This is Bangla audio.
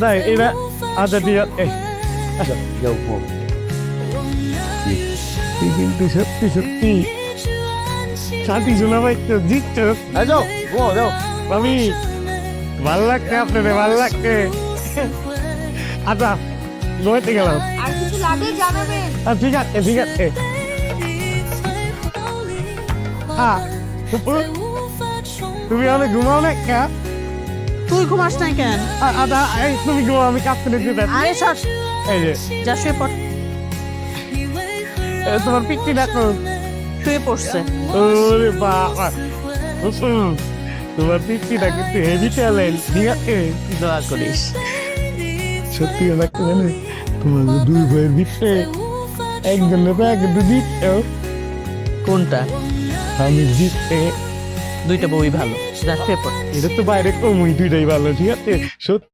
নাই এটা আচ্ছা ঠিক আছে তুই কিন্তু সত্যি সত্যি শান্তি শোনা ভাই তো জিতছ আমি ভাল লাগছে আপনাদের ভাল লাগছে আচ্ছা ঘুমাইতে গেলাম আর কিছু লাগলে জানাবেন। ঠিক আছে ঠিক আছে হ্যাঁ তুমি অনেক ঘুমাও না কে তুই ঘুমাস নাই কেন? আদা এই তুমি ঘুমাও আমি কাঁপতে নিতে আরে সর, এই যে যা শুয়ে পড়। তোমার পিকটি দেখো শুয়ে পড়ছে। ওরে বাবা তোমার পিকটিটা কিন্তু হেভি ট্যালেন্ট ঠিক আছে দোয়া করিস। সত্যি লাগতে জানে তোমার দুই ভাইয়ের ভিতরে একজনের তো একজন জিতছে কোনটা? আমি জিততে দুইটা বই ভালো, যা শুয়ে পড়। এটা তো বাইরে কমই দুইটাই ভালো ঠিক আছে সত্যি